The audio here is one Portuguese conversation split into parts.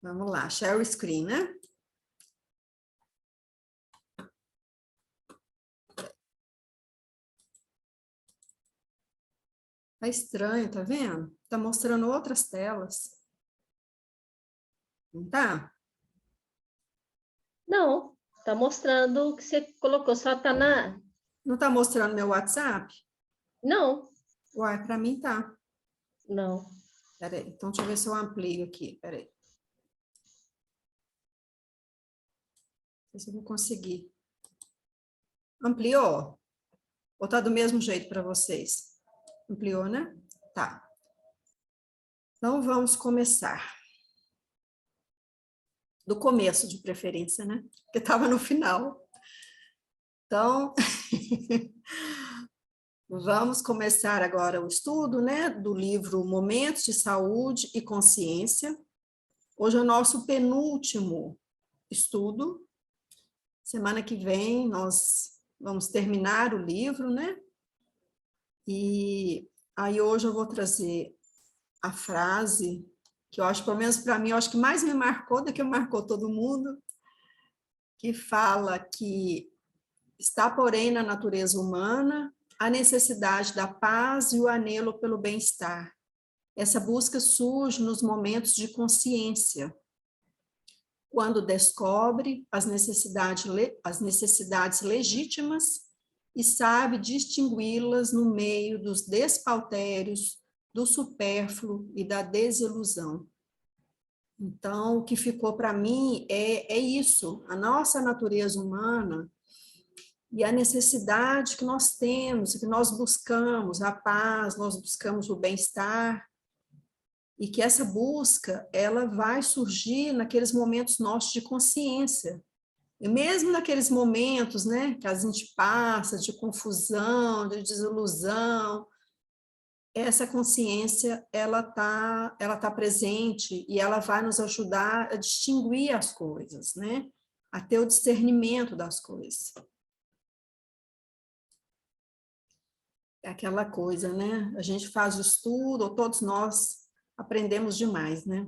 Vamos lá, share o screen, né? Tá estranho, tá vendo? Tá mostrando outras telas. Não tá? Não, tá mostrando que você colocou, só tá na... Não tá mostrando meu WhatsApp? Não, Uai, para mim tá. não. Peraí, então deixa eu ver se eu amplio aqui. Peraí. Não sei se eu vou conseguir. Ampliou? Ou tá do mesmo jeito para vocês? Ampliou, né? Tá. Então vamos começar. Do começo, de preferência, né? Porque estava no final. Então, vamos começar agora o estudo, né? Do livro Momentos de Saúde e Consciência. Hoje é o nosso penúltimo estudo. Semana que vem nós vamos terminar o livro, né? E aí hoje eu vou trazer a frase que eu acho, pelo menos para mim, eu acho que mais me marcou do que marcou todo mundo, que fala que está, porém, na natureza humana a necessidade da paz e o anelo pelo bem-estar. Essa busca surge nos momentos de consciência, quando descobre as necessidades legítimas e sabe distingui-las no meio dos despautérios, do supérfluo e da desilusão. Então, o que ficou para mim é isso, a nossa natureza humana e a necessidade que nós temos, que nós buscamos a paz, nós buscamos o bem-estar, e que essa busca, ela vai surgir naqueles momentos nossos de consciência, e mesmo naqueles momentos, né, que a gente passa de confusão, de desilusão, essa consciência, ela tá presente e ela vai nos ajudar a distinguir as coisas, né, a ter o discernimento das coisas. É aquela coisa, né, a gente faz o estudo, ou todos nós aprendemos demais, né?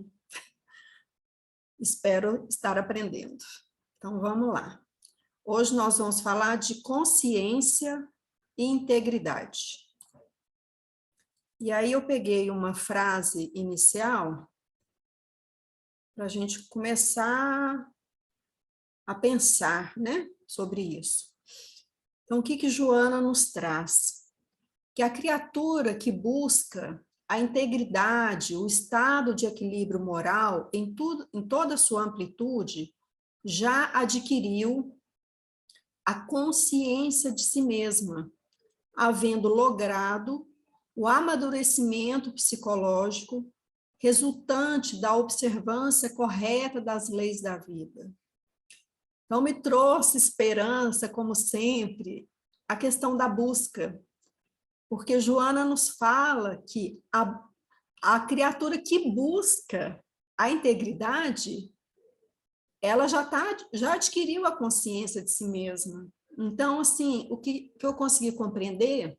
Espero estar aprendendo. Então, vamos lá. Hoje nós vamos falar de consciência e integridade. E aí eu peguei uma frase inicial para a gente começar a pensar, né, sobre isso. Então, o que Joana nos traz? Que a criatura que busca a integridade, o estado de equilíbrio moral em toda a sua amplitude, já adquiriu a consciência de si mesma, havendo logrado o amadurecimento psicológico resultante da observância correta das leis da vida. Então, me trouxe esperança, como sempre, a questão da busca, porque Joana nos fala que a criatura que busca a integridade, ela já adquiriu a consciência de si mesma. Então, assim, o que eu consegui compreender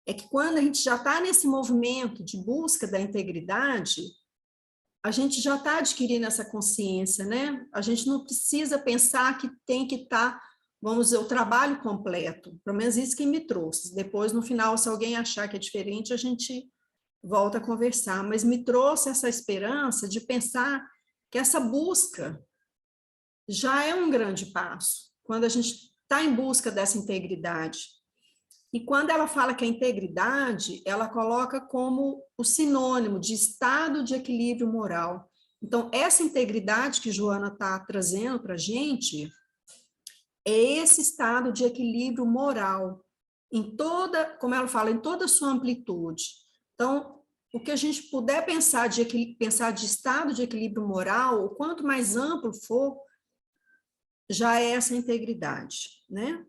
é que quando a gente já está nesse movimento de busca da integridade, a gente já está adquirindo essa consciência, né? A gente não precisa pensar que tem que estar, vamos dizer, o trabalho completo. Pelo menos isso que me trouxe. Depois, no final, se alguém achar que é diferente, a gente volta a conversar. Mas me trouxe essa esperança de pensar que essa busca já é um grande passo. Quando a gente está em busca dessa integridade. E quando ela fala que a integridade, ela coloca como o sinônimo de estado de equilíbrio moral. Então, essa integridade que Joana está trazendo para a gente é esse estado de equilíbrio moral, em toda, como ela fala, em toda a sua amplitude. Então, o que a gente puder pensar de estado de equilíbrio moral, o quanto mais amplo for, já é essa integridade, né?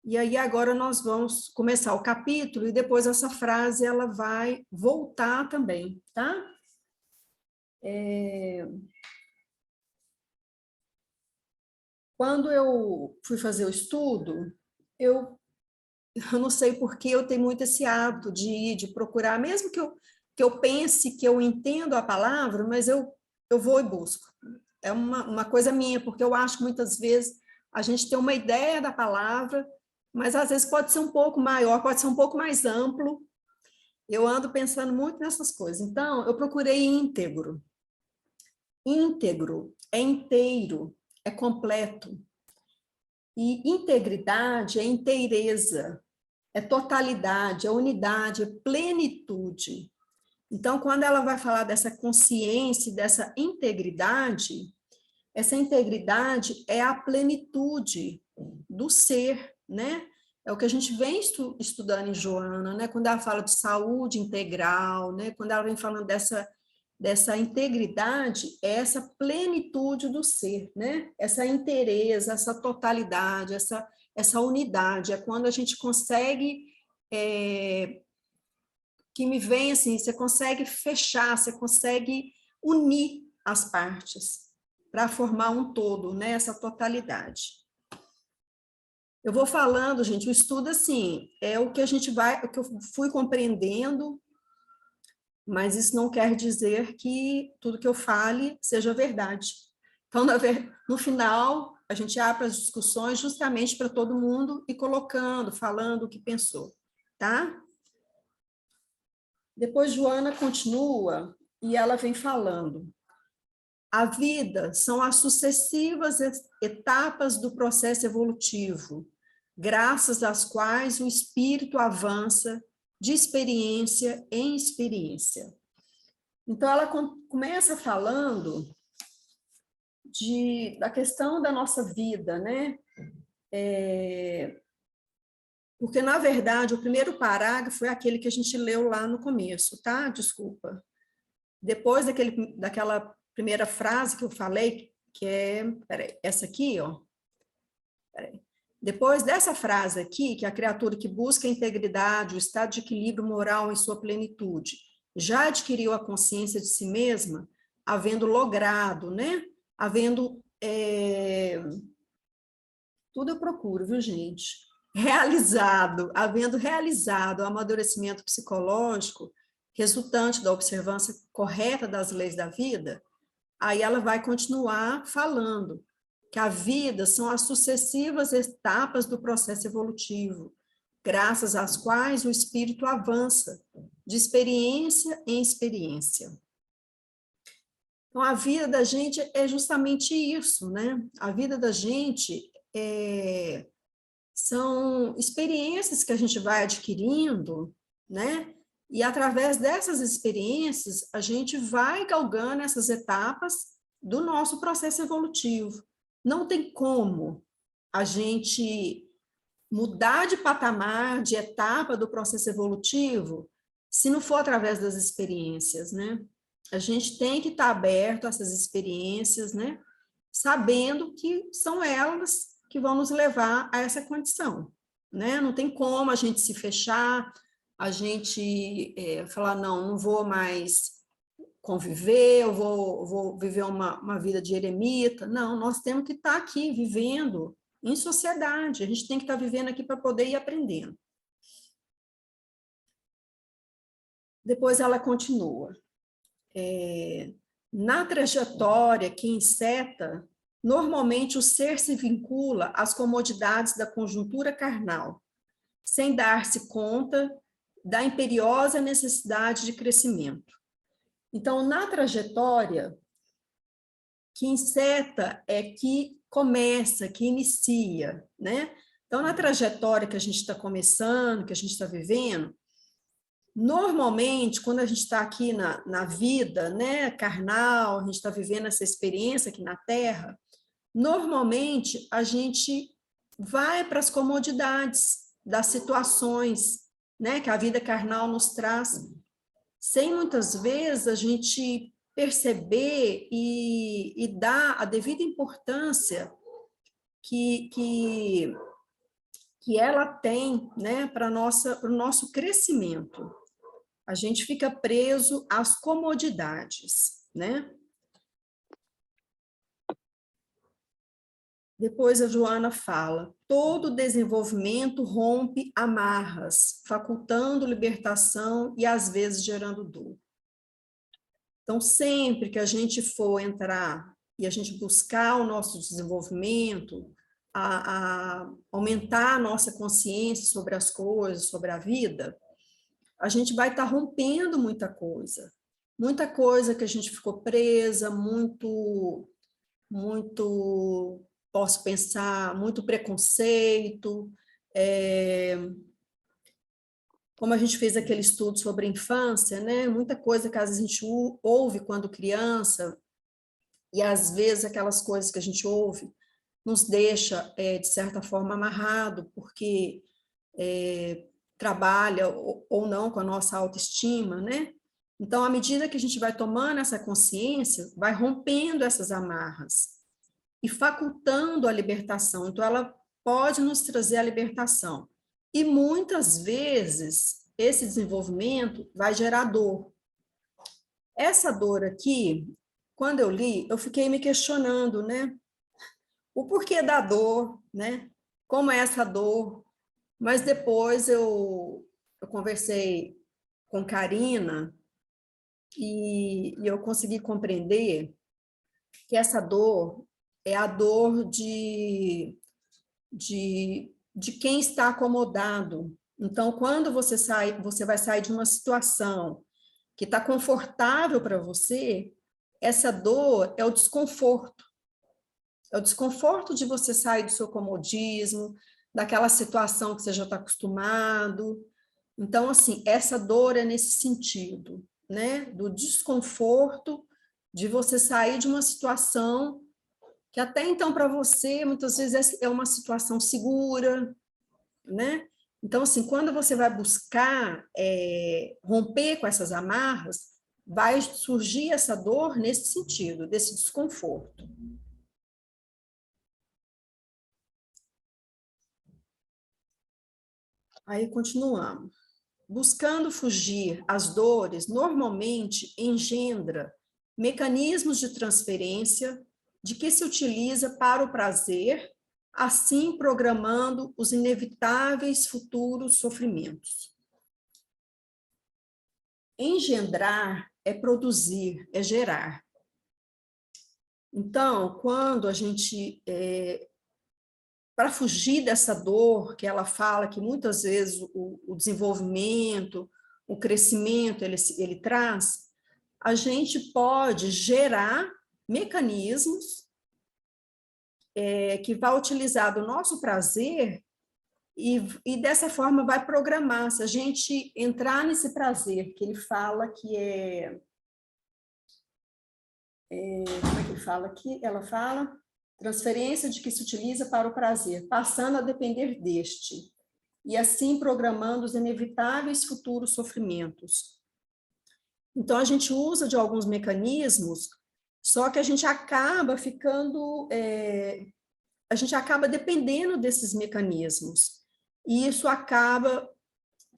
E aí agora nós vamos começar o capítulo e depois essa frase ela vai voltar também, tá? Quando eu fui fazer o estudo, eu não sei por que eu tenho muito esse hábito de ir, de procurar, mesmo que eu que eu pense que eu entendo a palavra, mas eu vou e busco. É uma coisa minha, porque eu acho que muitas vezes a gente tem uma ideia da palavra, mas às vezes pode ser um pouco maior, pode ser um pouco mais amplo. Eu ando pensando muito nessas coisas. Então, eu procurei íntegro. Íntegro é inteiro, é completo. E integridade é inteireza, é totalidade, é unidade, é plenitude. Então, quando ela vai falar dessa consciência, dessa integridade, essa integridade é a plenitude do ser, né? É o que a gente vem estudando em Joana, né? Quando ela fala de saúde integral, né? Quando ela vem falando dessa integridade, é essa plenitude do ser, né? Essa inteireza, essa totalidade, essa unidade. É quando a gente consegue, que me vem assim, você consegue fechar, você consegue unir as partes para formar um todo, né? Essa totalidade. Eu vou falando, gente, o estudo, assim, é o que a gente vai, o que eu fui compreendendo, mas isso não quer dizer que tudo que eu fale seja verdade. Então, no final, a gente abre as discussões justamente para todo mundo ir colocando, falando o que pensou, tá? Depois, Joana continua e ela vem falando. A vida são as sucessivas etapas do processo evolutivo, graças às quais o espírito avança de experiência em experiência. Então, ela começa falando da questão da nossa vida, né? Porque, na verdade, o primeiro parágrafo é aquele que a gente leu lá no começo, tá? Desculpa. Depois daquela primeira frase que eu falei, que é, peraí, essa aqui, ó. Peraí. Depois dessa frase aqui, que a criatura que busca a integridade, o estado de equilíbrio moral em sua plenitude, já adquiriu a consciência de si mesma, havendo logrado, né? Havendo, tudo eu procuro, viu, gente? Havendo realizado o amadurecimento psicológico resultante da observância correta das leis da vida, aí ela vai continuar falando que a vida são as sucessivas etapas do processo evolutivo, graças às quais o espírito avança de experiência em experiência. Então, a vida da gente é justamente isso, né? A vida da gente são experiências que a gente vai adquirindo, né? E através dessas experiências, a gente vai galgando essas etapas do nosso processo evolutivo. Não tem como a gente mudar de patamar, de etapa do processo evolutivo, se não for através das experiências, né? A gente tem que estar aberto a essas experiências, né? Sabendo que são elas que vão nos levar a essa condição, né? Não tem como a gente se fechar, a gente falar, não vou mais conviver, eu vou viver uma vida de eremita. Não, nós temos que estar aqui vivendo em sociedade, a gente tem que estar vivendo aqui para poder ir aprendendo. Depois ela continua. Na trajetória que enceta, normalmente o ser se vincula às comodidades da conjuntura carnal, sem dar-se conta da imperiosa necessidade de crescimento. Então, na trajetória, que enceta é que começa, que inicia, né? Então, na trajetória que a gente está começando, que a gente está vivendo, normalmente, quando a gente está aqui na vida, né, carnal, a gente está vivendo essa experiência aqui na Terra, normalmente a gente vai para as comodidades das situações, né, que a vida carnal nos traz, sem muitas vezes a gente perceber e dar a devida importância que ela tem, né, para o nosso crescimento. A gente fica preso às comodidades, né? Depois a Joana fala, todo desenvolvimento rompe amarras, facultando libertação e às vezes gerando dor. Então, sempre que a gente for entrar e a gente buscar o nosso desenvolvimento, a aumentar a nossa consciência sobre as coisas, sobre a vida, a gente vai estar rompendo muita coisa que a gente ficou presa, posso pensar, muito preconceito, como a gente fez aquele estudo sobre a infância, né? Muita coisa que às vezes a gente ouve quando criança, e às vezes aquelas coisas que a gente ouve nos deixa, de certa forma, amarrado, porque trabalha ou não com a nossa autoestima, né? Então, à medida que a gente vai tomando essa consciência, vai rompendo essas amarras e facultando a libertação. Então, ela pode nos trazer a libertação. E muitas vezes, esse desenvolvimento vai gerar dor. Essa dor aqui, quando eu li, eu fiquei me questionando, né? O porquê da dor, né? Como é essa dor? Mas depois eu conversei com Karina e eu consegui compreender que essa dor é a dor de quem está acomodado. Então, quando você sai, você vai sair de uma situação que está confortável para você, essa dor é o desconforto. É o desconforto de você sair do seu comodismo, daquela situação que você já está acostumado. Então, assim, essa dor é nesse sentido, né? Do desconforto de você sair de uma situação que até então para você muitas vezes é uma situação segura, né? Então, assim, quando você vai buscar romper com essas amarras, vai surgir essa dor nesse sentido, desse desconforto. Aí continuamos. Buscando fugir às dores, normalmente engendra mecanismos de transferência de que se utiliza para o prazer, assim programando os inevitáveis futuros sofrimentos. Engendrar é produzir, é gerar. Então, quando a gente, para fugir dessa dor que ela fala, que muitas vezes o desenvolvimento, o crescimento ele traz, a gente pode gerar mecanismos que vai utilizar do nosso prazer e dessa forma vai programar. Se a gente entrar nesse prazer, que ele fala que como é que ele fala aqui? Ela fala transferência de que se utiliza para o prazer, passando a depender deste, e assim programando os inevitáveis futuros sofrimentos. Então, a gente usa de alguns mecanismos, só que a gente acaba ficando, a gente acaba dependendo desses mecanismos, e isso acaba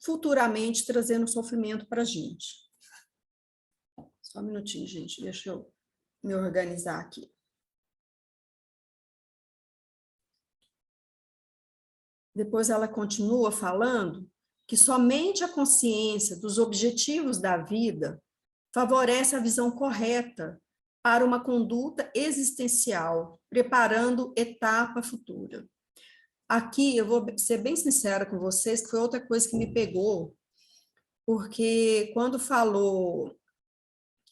futuramente trazendo sofrimento para a gente. Só um minutinho, gente, deixa eu me organizar aqui. Depois ela continua falando que somente a consciência dos objetivos da vida favorece a visão correta para uma conduta existencial, preparando etapa futura. Aqui eu vou ser bem sincera com vocês, que foi outra coisa que me pegou, porque quando falou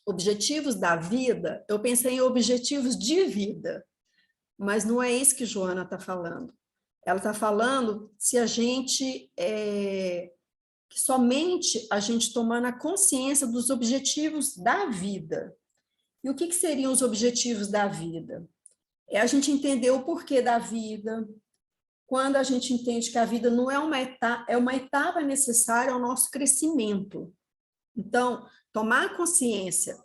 objetivos da vida, eu pensei em objetivos de vida, mas não é isso que Joana está falando. Ela está falando se a gente, que somente a gente tomando a consciência dos objetivos da vida. E o que seriam os objetivos da vida? É a gente entender o porquê da vida, quando a gente entende que a vida não é uma etapa necessária ao nosso crescimento. Então, tomar consciência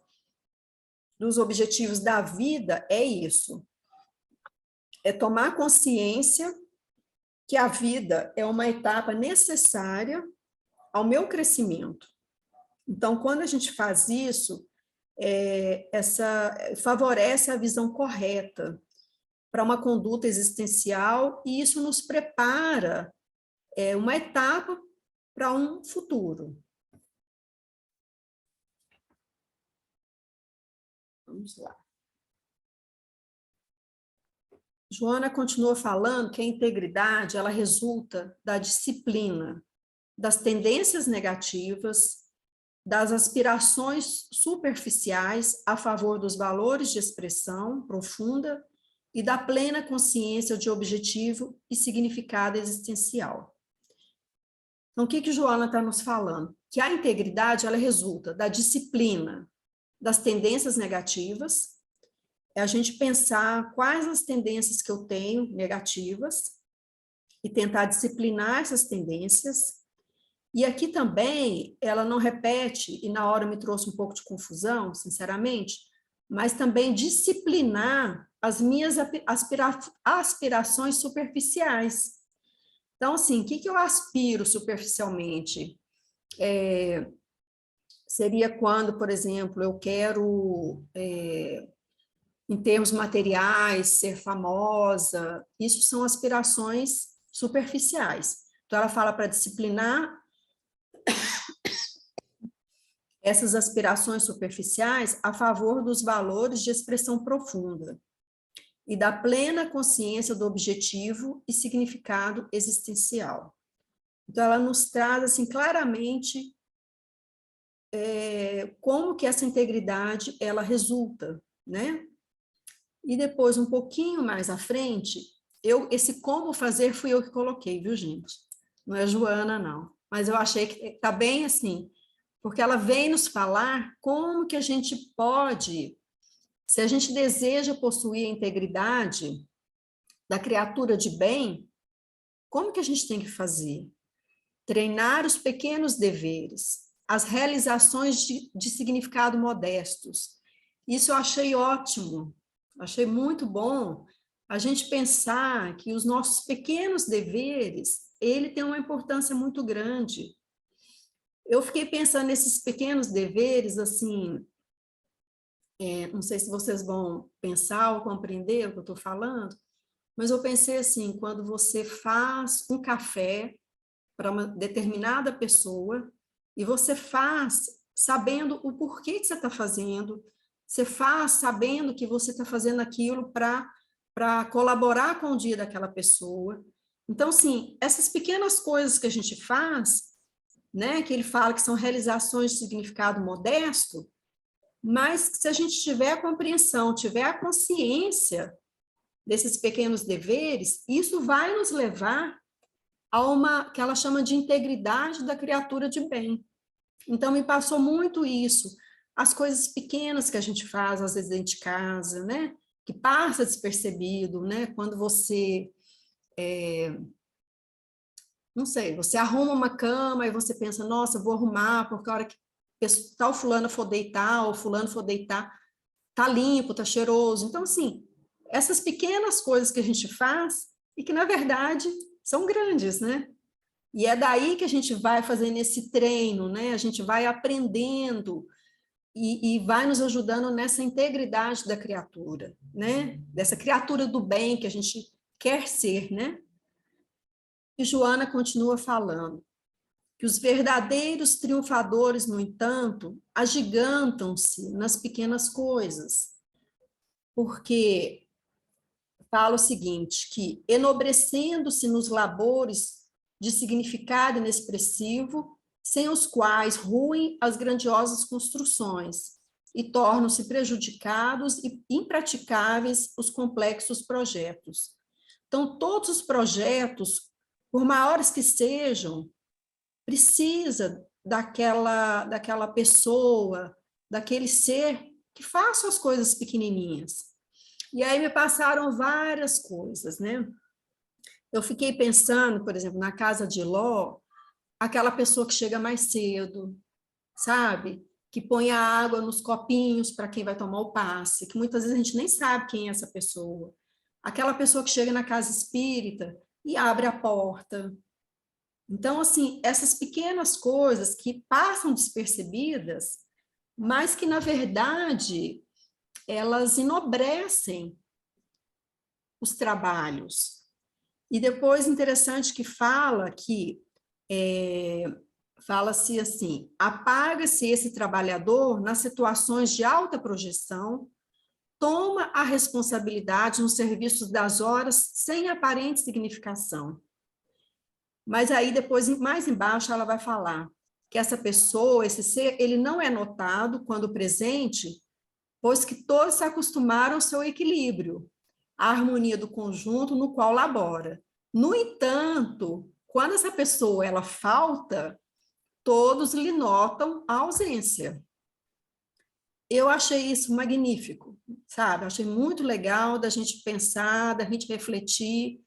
dos objetivos da vida é isso. É tomar consciência que a vida é uma etapa necessária ao meu crescimento. Então, quando a gente faz isso, favorece a visão correta para uma conduta existencial e isso nos prepara uma etapa para um futuro. Vamos lá. Joana continua falando que a integridade, ela resulta da disciplina, das tendências negativas, das aspirações superficiais a favor dos valores de expressão profunda e da plena consciência de objetivo e significado existencial. Então, o que Joana está nos falando? Que a integridade, ela resulta da disciplina, das tendências negativas, é a gente pensar quais as tendências que eu tenho negativas e tentar disciplinar essas tendências. E aqui também, ela não repete, e na hora me trouxe um pouco de confusão, sinceramente, mas também disciplinar as minhas aspirações superficiais. Então, assim, o que eu aspiro superficialmente? Seria quando, por exemplo, eu quero, em termos materiais, ser famosa. Isso são aspirações superficiais. Então, ela fala para disciplinar essas aspirações superficiais a favor dos valores de expressão profunda e da plena consciência do objetivo e significado existencial. Então, ela nos traz, assim, claramente como que essa integridade, ela resulta, né? E depois, um pouquinho mais à frente, esse como fazer fui eu que coloquei, viu, gente? Não é Joana, não. Mas eu achei que está bem assim, porque ela vem nos falar como que a gente pode, se a gente deseja possuir a integridade da criatura de bem, como que a gente tem que fazer? Treinar os pequenos deveres, as realizações de significado modestos. Isso eu achei ótimo, achei muito bom a gente pensar que os nossos pequenos deveres, ele tem uma importância muito grande. Eu fiquei pensando nesses pequenos deveres, assim, não sei se vocês vão pensar ou compreender o que eu estou falando, mas eu pensei assim, quando você faz um café para uma determinada pessoa, e você faz sabendo o porquê que você está fazendo, você faz sabendo que você está fazendo aquilo para colaborar com o dia daquela pessoa. Então, sim, essas pequenas coisas que a gente faz, né, que ele fala que são realizações de significado modesto, mas que se a gente tiver a compreensão, tiver a consciência desses pequenos deveres, isso vai nos levar a uma que ela chama de integridade da criatura de bem. Então, me passou muito isso, as coisas pequenas que a gente faz, às vezes, dentro de casa, né? Que passa despercebido, né? Quando você, não sei, você arruma uma cama e você pensa, nossa, vou arrumar, porque a hora que tal fulano for deitar, ou fulano for deitar, tá limpo, tá cheiroso. Então, assim, essas pequenas coisas que a gente faz, e que, na verdade, são grandes, né? E é daí que a gente vai fazendo esse treino, né? A gente vai aprendendo e vai nos ajudando nessa integridade da criatura, né? Dessa criatura do bem que a gente quer ser, né? E Joana continua falando que os verdadeiros triunfadores, no entanto, agigantam-se nas pequenas coisas, porque fala o seguinte, que enobrecendo-se nos labores de significado inexpressivo, sem os quais ruem as grandiosas construções e tornam-se prejudicados e impraticáveis os complexos projetos. Então, todos os projetos, por maiores que sejam, precisa daquela pessoa, daquele ser que faça as coisas pequenininhas. E aí me passaram várias coisas, né? Eu fiquei pensando, por exemplo, na casa de Ló, aquela pessoa que chega mais cedo, sabe? Que põe a água nos copinhos para quem vai tomar o passe, que muitas vezes a gente nem sabe quem é essa pessoa. Aquela pessoa que chega na casa espírita e abre a porta. Então, assim, essas pequenas coisas que passam despercebidas, mas que, na verdade, elas enobrecem os trabalhos. E depois, interessante que fala que, fala-se assim, apaga-se esse trabalhador nas situações de alta projeção, toma a responsabilidade nos serviços das horas sem aparente significação. Mas aí depois, mais embaixo, ela vai falar que essa pessoa, esse ser, ele não é notado quando presente, pois que todos se acostumaram ao seu equilíbrio, à harmonia do conjunto no qual labora. No entanto, quando essa pessoa ela falta, todos lhe notam a ausência. Eu achei isso magnífico, sabe? Achei muito legal da gente pensar, da gente refletir,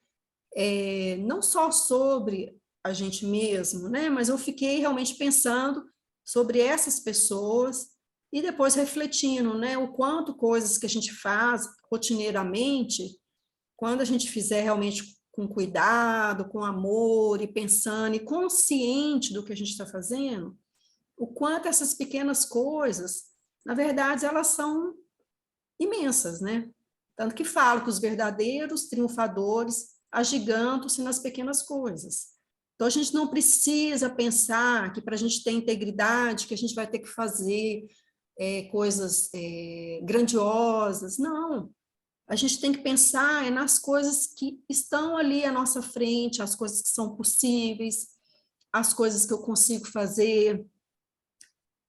não só sobre a gente mesmo, né? Mas eu fiquei realmente pensando sobre essas pessoas e depois refletindo, né? O quanto coisas que a gente faz rotineiramente, quando a gente fizer realmente com cuidado, com amor e pensando e consciente do que a gente está fazendo, o quanto essas pequenas coisas, na verdade, elas são imensas, né? Tanto que falo que os verdadeiros triunfadores agigantam-se nas pequenas coisas. Então, a gente não precisa pensar que para a gente ter integridade, que a gente vai ter que fazer coisas grandiosas. Não. A gente tem que pensar nas coisas que estão ali à nossa frente, as coisas que são possíveis, as coisas que eu consigo fazer,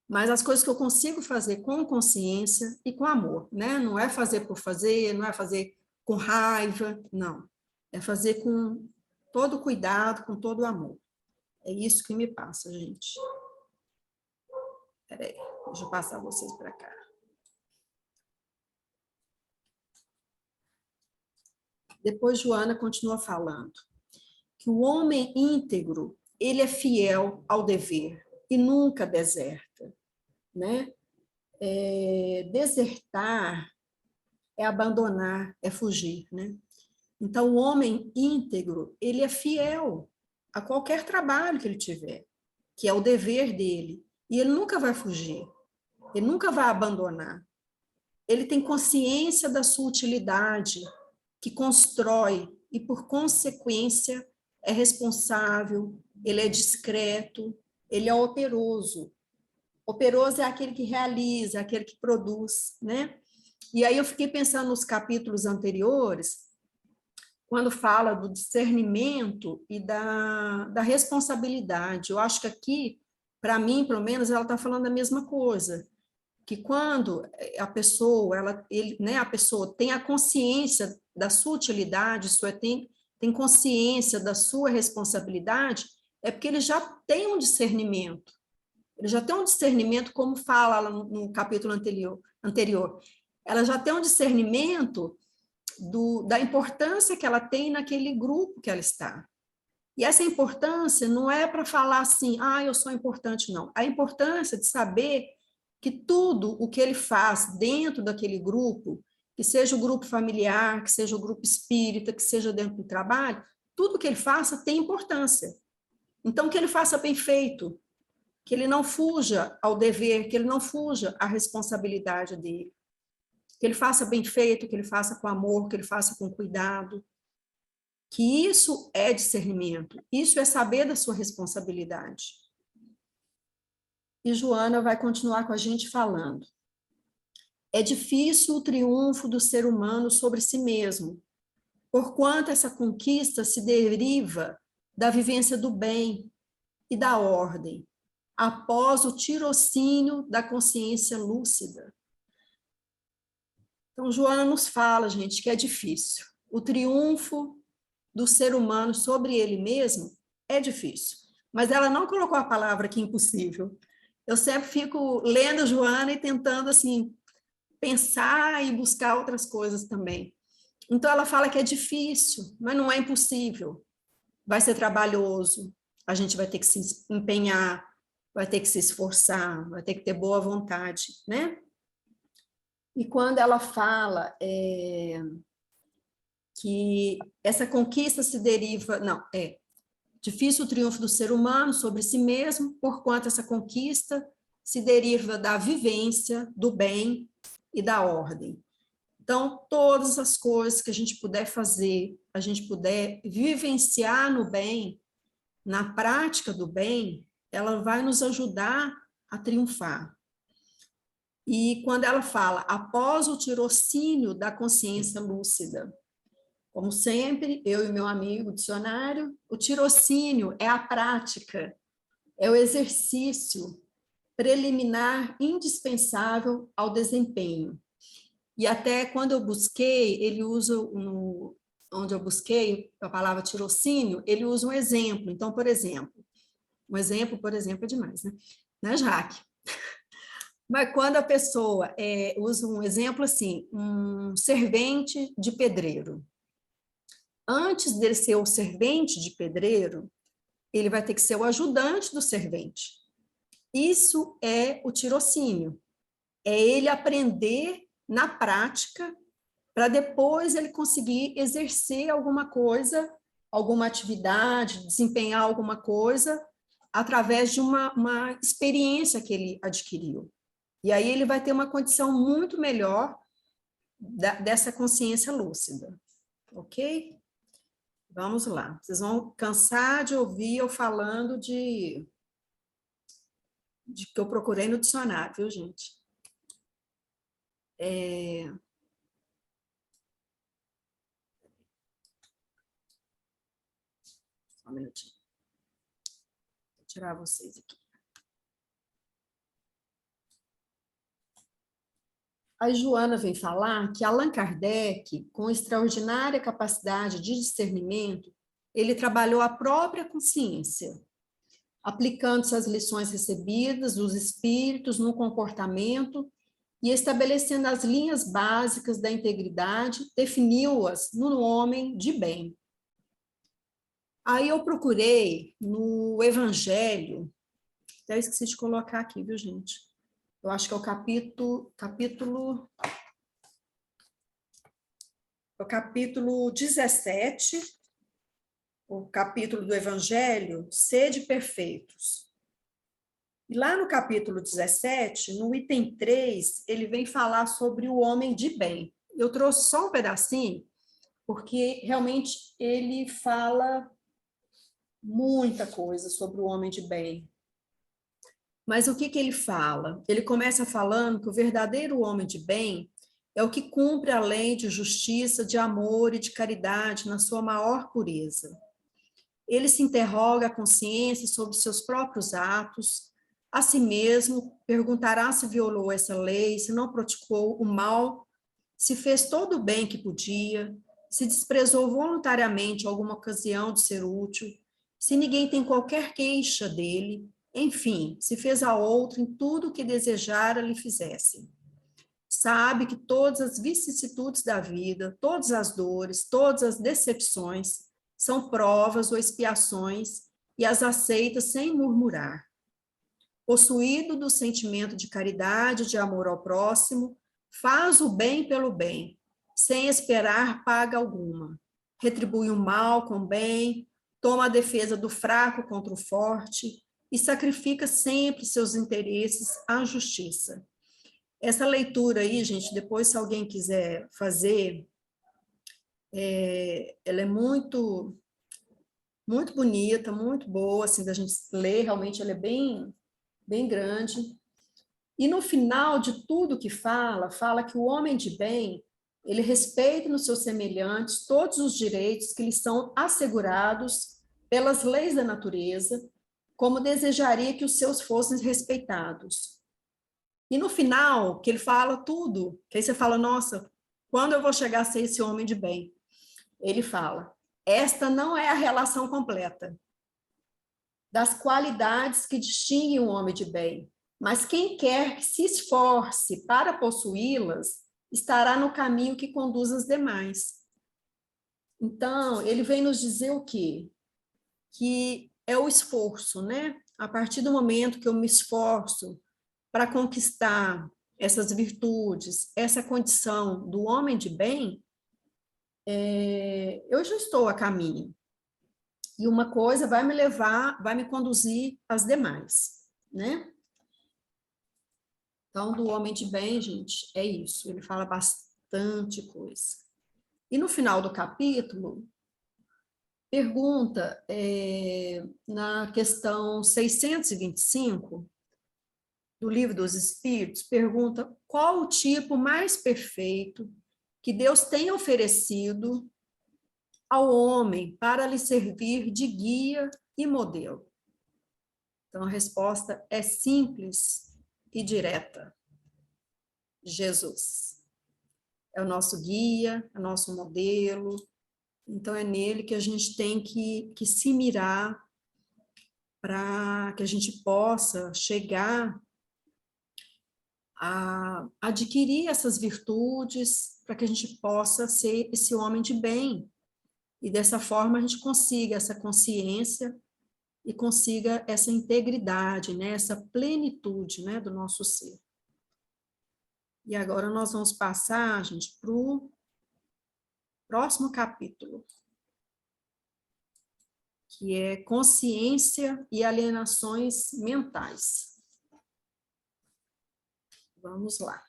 mas as coisas que eu consigo fazer com consciência e com amor, né? Não é fazer por fazer, não é fazer com raiva, não. É fazer com todo cuidado, com todo amor. É isso que me passa, gente. Espera aí, deixa eu passar vocês para cá. Depois, Joana continua falando que o homem íntegro, ele é fiel ao dever e nunca deserta, né? Desertar é abandonar, é fugir, né? Então, o homem íntegro, ele é fiel a qualquer trabalho que ele tiver, que é o dever dele, e ele nunca vai fugir, ele nunca vai abandonar. Ele tem consciência da sua utilidade, que constrói e, por consequência, é responsável, ele é discreto, ele é operoso. Operoso é aquele que realiza, aquele que produz, né? E aí eu fiquei pensando nos capítulos anteriores, quando fala do discernimento e da responsabilidade. Eu acho que aqui, para mim, pelo menos, ela está falando a mesma coisa, que quando a pessoa, a pessoa tem a consciência da sua utilidade, tem consciência da sua responsabilidade, é porque ele já tem um discernimento. Ele já tem um discernimento, como fala lá no capítulo anterior. Ela já tem um discernimento da importância que ela tem naquele grupo que ela está. E essa importância não é para falar assim, eu sou importante, não. A importância de saber que tudo o que ele faz dentro daquele grupo, que seja o grupo familiar, que seja o grupo espírita, que seja dentro do trabalho, tudo que ele faça tem importância. Então, que ele faça bem feito, que ele não fuja ao dever, que ele não fuja à responsabilidade dele. Que ele faça bem feito, que ele faça com amor, que ele faça com cuidado. Que isso é discernimento, isso é saber da sua responsabilidade. E Joana vai continuar com a gente falando. É difícil o triunfo do ser humano sobre si mesmo, porquanto essa conquista se deriva da vivência do bem e da ordem, após o tirocínio da consciência lúcida. Então, Joana nos fala, gente, que é difícil. O triunfo do ser humano sobre ele mesmo é difícil. Mas ela não colocou a palavra que impossível. Eu sempre fico lendo Joana e tentando, assim, pensar e buscar outras coisas também. Então, ela fala que é difícil, mas não é impossível. Vai ser trabalhoso, a gente vai ter que se empenhar, vai ter que se esforçar, vai ter que ter boa vontade, né? E quando ela fala que essa conquista se deriva... Não, difícil o triunfo do ser humano sobre si mesmo, porquanto essa conquista se deriva da vivência, do bem e da ordem. Então, todas as coisas que a gente puder fazer, a gente puder vivenciar no bem, na prática do bem, ela vai nos ajudar a triunfar. E quando ela fala, após o tirocínio da consciência lúcida, como sempre, eu e meu amigo dicionário, o tirocínio é a prática, é o exercício preliminar indispensável ao desempenho. E até quando eu busquei, ele usa, onde eu busquei a palavra tirocínio, ele usa um exemplo. Então, por exemplo, é demais, né, Jaque? Mas quando a pessoa usa um exemplo assim, um servente de pedreiro. Antes dele ser o servente de pedreiro, ele vai ter que ser o ajudante do servente. Isso é o tirocínio. É ele aprender na prática para depois ele conseguir exercer alguma coisa, alguma atividade, desempenhar alguma coisa através de uma experiência que ele adquiriu. E aí ele vai ter uma condição muito melhor dessa consciência lúcida, ok? Vamos lá. Vocês vão cansar de ouvir eu falando de que eu procurei no dicionário, viu, gente? Só um minutinho. Vou tirar vocês aqui. A Joana vem falar que Allan Kardec, com extraordinária capacidade de discernimento, ele trabalhou a própria consciência, aplicando-se às lições recebidas dos espíritos no comportamento e estabelecendo as linhas básicas da integridade, definiu-as no homem de bem. Aí eu procurei no Evangelho, até esqueci de colocar aqui, viu, gente? Eu acho que é o capítulo 17, o capítulo do Evangelho, Sede Perfeitos. E lá no capítulo 17, no item 3, ele vem falar sobre o homem de bem. Eu trouxe só um pedacinho, porque realmente ele fala muita coisa sobre o homem de bem. Mas o que ele fala? Ele começa falando que o verdadeiro homem de bem é o que cumpre a lei de justiça, de amor e de caridade na sua maior pureza. Ele se interroga a consciência sobre seus próprios atos, a si mesmo perguntará se violou essa lei, se não praticou o mal, se fez todo o bem que podia, se desprezou voluntariamente alguma ocasião de ser útil, se ninguém tem qualquer queixa dele, enfim, se fez a outro em tudo o que desejara lhe fizesse. Sabe que todas as vicissitudes da vida, todas as dores, todas as decepções são provas ou expiações e as aceita sem murmurar. Possuído do sentimento de caridade, de amor ao próximo, faz o bem pelo bem, sem esperar paga alguma. Retribui o mal com o bem, toma a defesa do fraco contra o forte e sacrifica sempre seus interesses à justiça. Essa leitura aí, gente, depois se alguém quiser fazer, ela é muito bonita, muito boa, assim, da gente ler, realmente ela é bem grande. E no final de tudo que fala que o homem de bem, ele respeita nos seus semelhantes todos os direitos que lhe são assegurados pelas leis da natureza, como desejaria que os seus fossem respeitados. E no final, que ele fala tudo, que aí você fala, nossa, quando eu vou chegar a ser esse homem de bem? Ele fala, esta não é a relação completa das qualidades que distinguem o homem de bem, mas quem quer que se esforce para possuí-las, estará no caminho que conduz as demais. Então, ele vem nos dizer o quê? Que é o esforço, né? A partir do momento que eu me esforço para conquistar essas virtudes, essa condição do homem de bem, eu já estou a caminho. E uma coisa vai me levar, vai me conduzir às demais, né? Então, do homem de bem, gente, é isso. Ele fala bastante coisa. E no final do capítulo, pergunta, na questão 625, do Livro dos Espíritos, pergunta qual o tipo mais perfeito que Deus tem oferecido ao homem para lhe servir de guia e modelo. Então, a resposta é simples e direta. Jesus. É o nosso guia, é o nosso modelo. Então, é nele que a gente tem que se mirar para que a gente possa chegar a adquirir essas virtudes, para que a gente possa ser esse homem de bem. E dessa forma a gente consiga essa consciência e consiga essa integridade, né? Essa plenitude, né? Do nosso ser. E agora nós vamos passar, gente, para o próximo capítulo, que é consciência e alienações mentais. Vamos lá.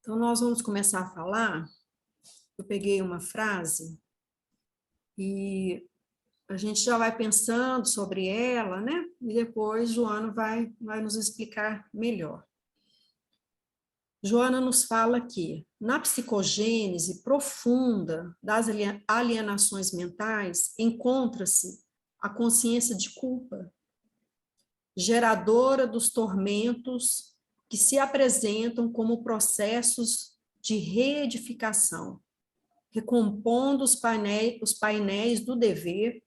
Então, nós vamos começar a falar. Eu peguei uma frase e a gente já vai pensando sobre ela, né? E depois Joana vai nos explicar melhor. Joana nos fala que, na psicogênese profunda das alienações mentais, encontra-se a consciência de culpa, geradora dos tormentos que se apresentam como processos de reedificação, recompondo os painéis do dever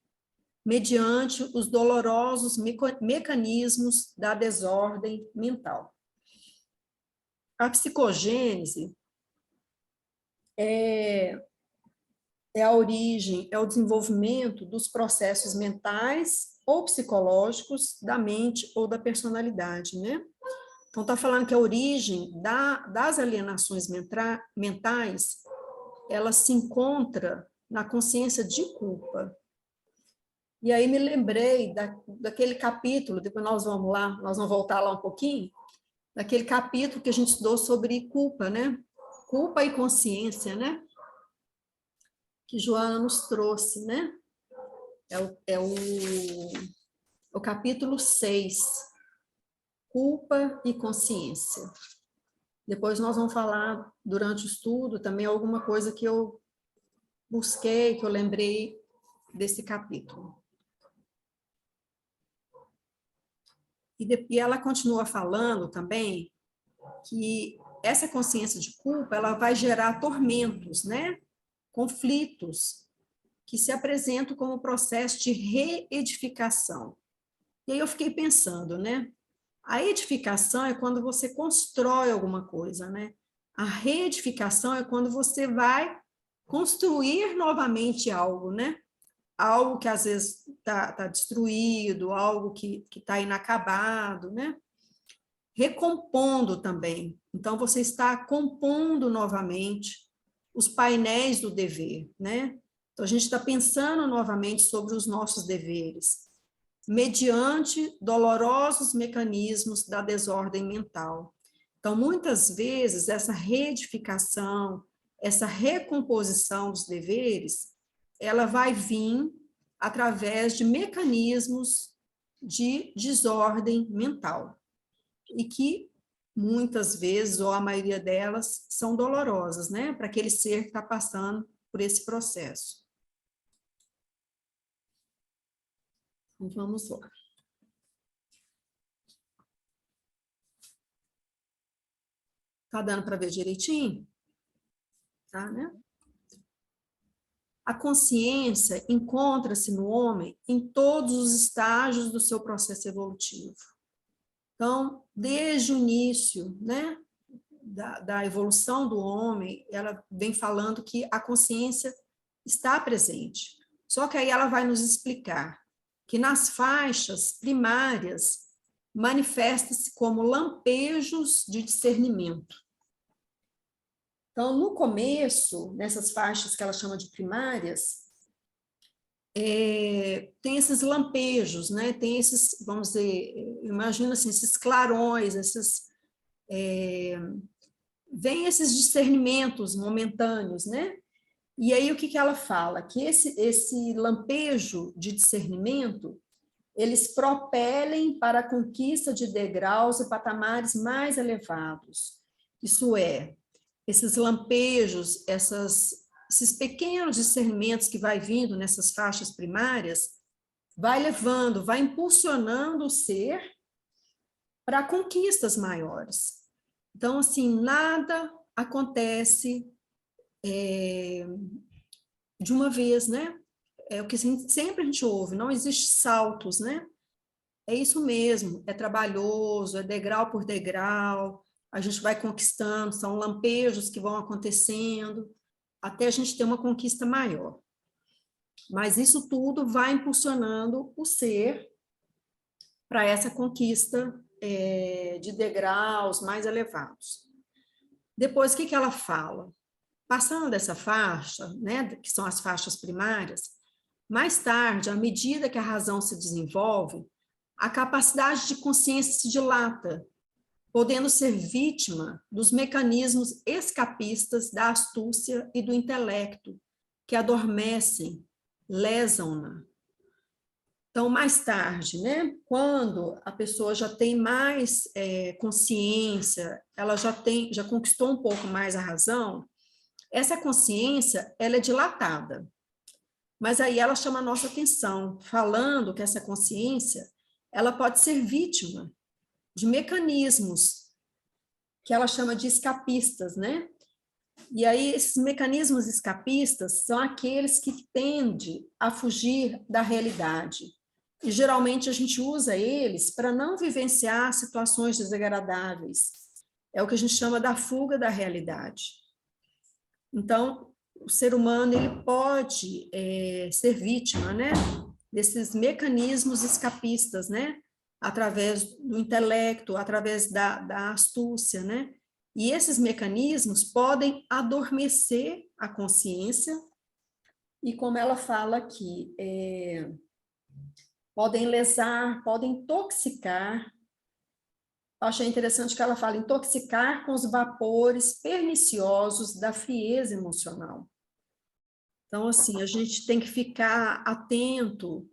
mediante os dolorosos mecanismos da desordem mental. A psicogênese é a origem, é o desenvolvimento dos processos mentais ou psicológicos da mente ou da personalidade, né? Então, está falando que a origem das alienações mentais, ela se encontra na consciência de culpa. E aí me lembrei daquele capítulo, depois nós vamos voltar lá um pouquinho, daquele capítulo que a gente estudou sobre culpa, né? Culpa e consciência, né? Que Joana nos trouxe, né? É o capítulo 6, culpa e consciência. Depois nós vamos falar, durante o estudo, também alguma coisa que eu busquei, que eu lembrei desse capítulo. E ela continua falando também que essa consciência de culpa, ela vai gerar tormentos, né? Conflitos, que se apresentam como processo de reedificação. E aí eu fiquei pensando, né? A edificação é quando você constrói alguma coisa, né? A reedificação é quando você vai construir novamente algo, né? Algo que às vezes está destruído, algo que está inacabado, né? Recompondo também. Então, você está compondo novamente os painéis do dever, né? Então, a gente está pensando novamente sobre os nossos deveres, mediante dolorosos mecanismos da desordem mental. Então, muitas vezes, essa reedificação, essa recomposição dos deveres, ela vai vir através de mecanismos de desordem mental, e que muitas vezes, ou a maioria delas, são dolorosas, né, para aquele ser que está passando por esse processo. Então, vamos lá. Tá dando para ver direitinho? Tá, né? A consciência encontra-se no homem em todos os estágios do seu processo evolutivo. Então, desde o início, né, da evolução do homem, ela vem falando que a consciência está presente. Só que aí ela vai nos explicar que nas faixas primárias manifesta-se como lampejos de discernimento. Então, no começo, nessas faixas que ela chama de primárias, tem esses lampejos, né? Tem esses, vamos dizer, imagina assim, esses clarões, vem esses discernimentos momentâneos, né? E aí o que ela fala? Que esse lampejo de discernimento, eles propelem para a conquista de degraus e patamares mais elevados. Isso é, esses lampejos, esses pequenos discernimentos que vai vindo nessas faixas primárias, vai levando, vai impulsionando o ser para conquistas maiores. Então, assim, nada acontece de uma vez, né? É o que sempre a gente ouve, não existe saltos, né? É isso mesmo, é trabalhoso, é degrau por degrau, a gente vai conquistando, são lampejos que vão acontecendo, até a gente ter uma conquista maior. Mas isso tudo vai impulsionando o ser para essa conquista de degraus mais elevados. Depois, o que ela fala? Passando dessa faixa, né, que são as faixas primárias, mais tarde, à medida que a razão se desenvolve, a capacidade de consciência se dilata, podendo ser vítima dos mecanismos escapistas da astúcia e do intelecto, que adormecem, lesam-na. Então, mais tarde, né, quando a pessoa já tem mais consciência, ela já conquistou um pouco mais a razão, essa consciência, ela é dilatada. Mas aí ela chama a nossa atenção, falando que essa consciência, ela pode ser vítima de mecanismos que ela chama de escapistas, né? E aí esses mecanismos escapistas são aqueles que tendem a fugir da realidade. E geralmente a gente usa eles para não vivenciar situações desagradáveis. É o que a gente chama da fuga da realidade. Então, o ser humano ele pode ser vítima, né, desses mecanismos escapistas, né, através do intelecto, através da astúcia, né, e esses mecanismos podem adormecer a consciência e, como ela fala aqui, podem lesar, podem intoxicar. Achei interessante que ela fala intoxicar com os vapores perniciosos da frieza emocional. Então, assim, a gente tem que ficar atento,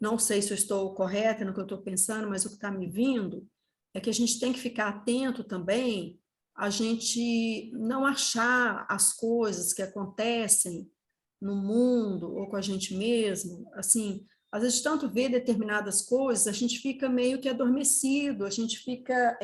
não sei se eu estou correta no que eu estou pensando, mas o que está me vindo é que a gente tem que ficar atento também, a gente não achar as coisas que acontecem no mundo ou com a gente mesmo, assim, às vezes tanto ver determinadas coisas, a gente fica meio que adormecido, a gente fica,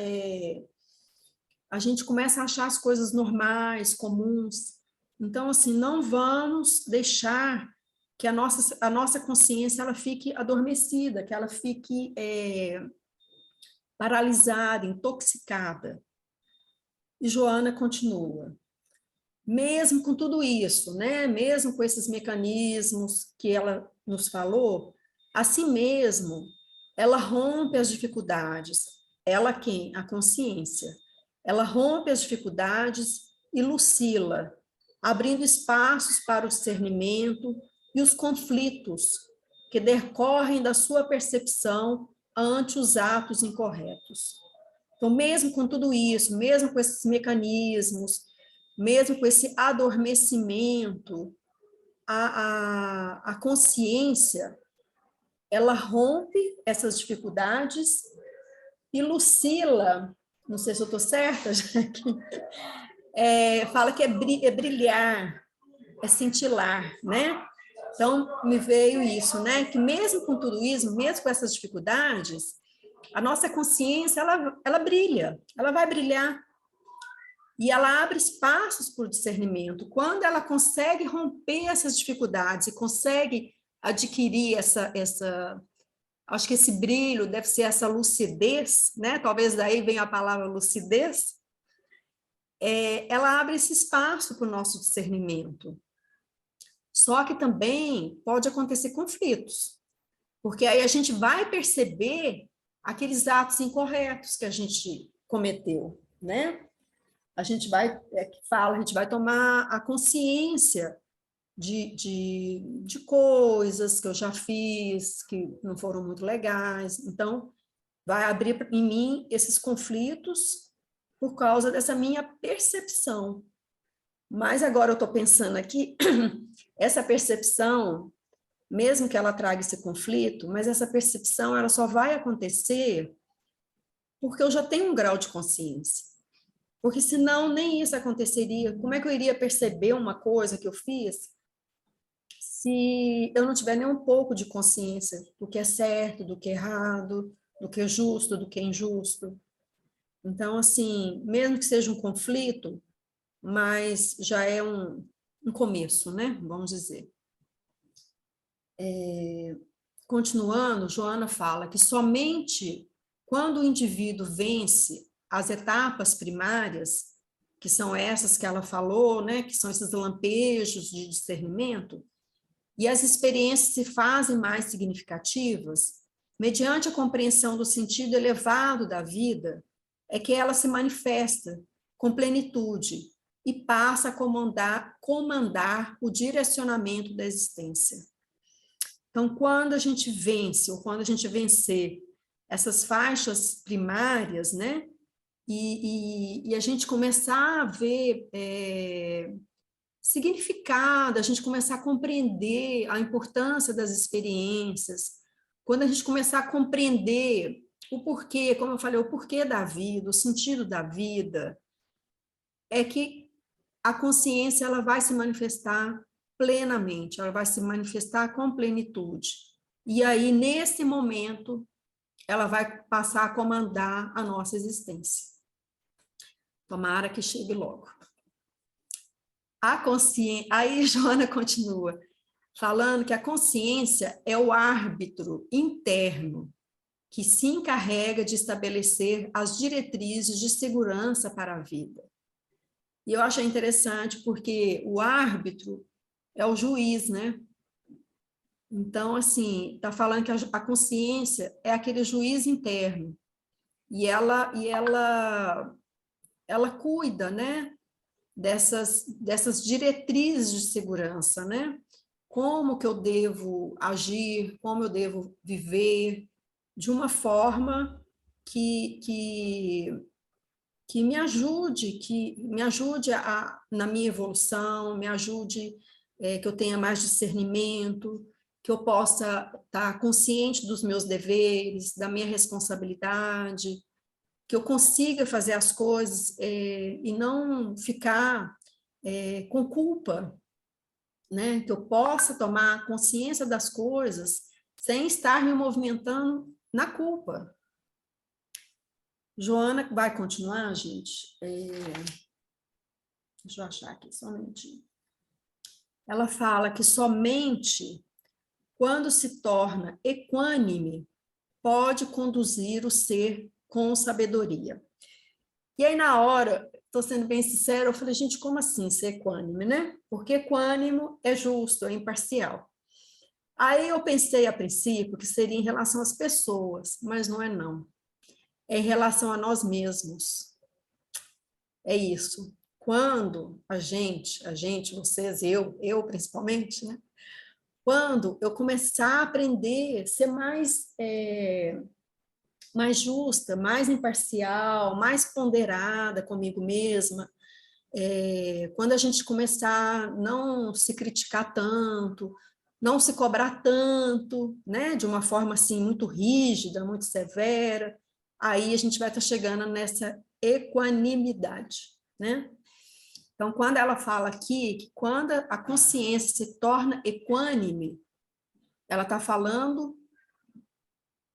a gente começa a achar as coisas normais, comuns. Então, assim, não vamos deixar que a nossa consciência ela fique adormecida, que ela fique paralisada, intoxicada. E Joana continua. Mesmo com tudo isso, né? Mesmo com esses mecanismos que ela nos falou, assim mesmo, ela rompe as dificuldades. Ela quem? A consciência. Ela rompe as dificuldades e lucila, abrindo espaços para o discernimento e os conflitos que decorrem da sua percepção ante os atos incorretos. Então, mesmo com tudo isso, mesmo com esses mecanismos, mesmo com esse adormecimento, a consciência, ela rompe essas dificuldades e lucila, não sei se eu estou certa, Jaque, fala que é brilhar, é cintilar, né? Então, me veio isso, né? Que mesmo com tudo isso, mesmo com essas dificuldades, a nossa consciência, ela brilha, ela vai brilhar. E ela abre espaços para o discernimento. Quando ela consegue romper essas dificuldades e consegue adquirir acho que esse brilho deve ser essa lucidez, né? Talvez daí venha a palavra lucidez. Ela abre esse espaço para o nosso discernimento. Só que também pode acontecer conflitos, porque aí a gente vai perceber aqueles atos incorretos que a gente cometeu, né? A gente vai, a gente vai tomar a consciência de coisas que eu já fiz, que não foram muito legais. Então, vai abrir em mim esses conflitos por causa dessa minha percepção. Mas agora eu estou pensando aqui, essa percepção, mesmo que ela traga esse conflito, mas essa percepção ela só vai acontecer porque eu já tenho um grau de consciência. Porque senão nem isso aconteceria. Como é que eu iria perceber uma coisa que eu fiz se eu não tiver nem um pouco de consciência do que é certo, do que é errado, do que é justo, do que é injusto? Então, assim, mesmo que seja um conflito, mas já é um começo, né? Vamos dizer. Continuando, Joana fala que somente quando o indivíduo vence as etapas primárias, que são essas que ela falou, né? Que são esses lampejos de discernimento, e as experiências se fazem mais significativas, mediante a compreensão do sentido elevado da vida, é que ela se manifesta com plenitude e passa a comandar o direcionamento da existência. Então, quando a gente vence, ou quando a gente vencer essas faixas primárias, né, e a gente começar a ver significado, a gente começar a compreender a importância das experiências, quando a gente começar a compreender o porquê, como eu falei, o porquê da vida, o sentido da vida, é que a consciência ela vai se manifestar plenamente, ela vai se manifestar com plenitude. E aí, nesse momento, ela vai passar a comandar a nossa existência. Tomara que chegue logo. A consciência, aí Joana continua falando que a consciência é o árbitro interno que se encarrega de estabelecer as diretrizes de segurança para a vida. E eu achei interessante porque o árbitro é o juiz, né? Então, assim, está falando que a consciência é aquele juiz interno e ela cuida, né? Dessas diretrizes de segurança, né? Como que eu devo agir, como eu devo viver, de uma forma que me ajude na minha evolução, me ajude que eu tenha mais discernimento, que eu possa estar consciente dos meus deveres, da minha responsabilidade, que eu consiga fazer as coisas e não ficar com culpa, né? Que eu possa tomar consciência das coisas sem estar me movimentando na culpa. Joana vai continuar, gente? Deixa eu achar aqui, só um minutinho. Ela fala que somente quando se torna equânime pode conduzir o ser com sabedoria. E aí, na hora, estou sendo bem sincera, eu falei, gente, como assim ser equânime, né? Porque equânimo é justo, é imparcial. Aí eu pensei, a princípio, que seria em relação às pessoas, mas não é não. É em relação a nós mesmos. É isso. Quando a gente, vocês, eu principalmente, né? Quando eu começar a aprender a ser mais justa, mais imparcial, mais ponderada comigo mesma, quando a gente começar a não se criticar tanto, não se cobrar tanto, né, de uma forma assim muito rígida, muito severa, aí a gente vai estar chegando nessa equanimidade, né? Então, quando ela fala aqui que quando a consciência se torna equânime, ela está falando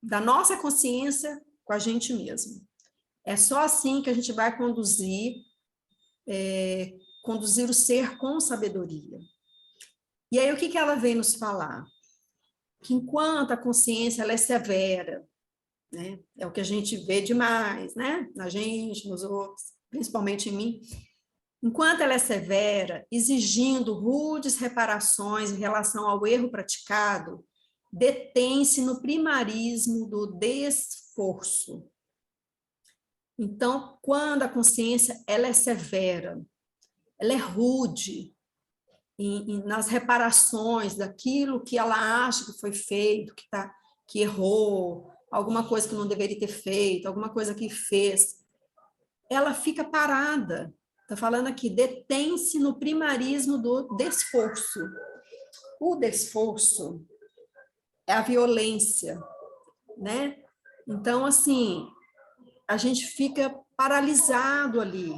da nossa consciência com a gente mesmo. É só assim que a gente vai conduzir o ser com sabedoria. E aí, o que ela vem nos falar? Que enquanto a consciência ela é severa, né? É o que a gente vê demais, né? Na gente, nos outros, principalmente em mim. Enquanto ela é severa, exigindo rudes reparações em relação ao erro praticado, detém-se no primarismo do desforço. Então, quando a consciência ela é severa, ela é rude nas reparações daquilo que ela acha que foi feito, que errou, alguma coisa que não deveria ter feito, alguma coisa que fez. ela fica parada. Está falando aqui, detém-se no primarismo do desforço. O desforço é a violência, né? Então, assim, a gente fica paralisado ali,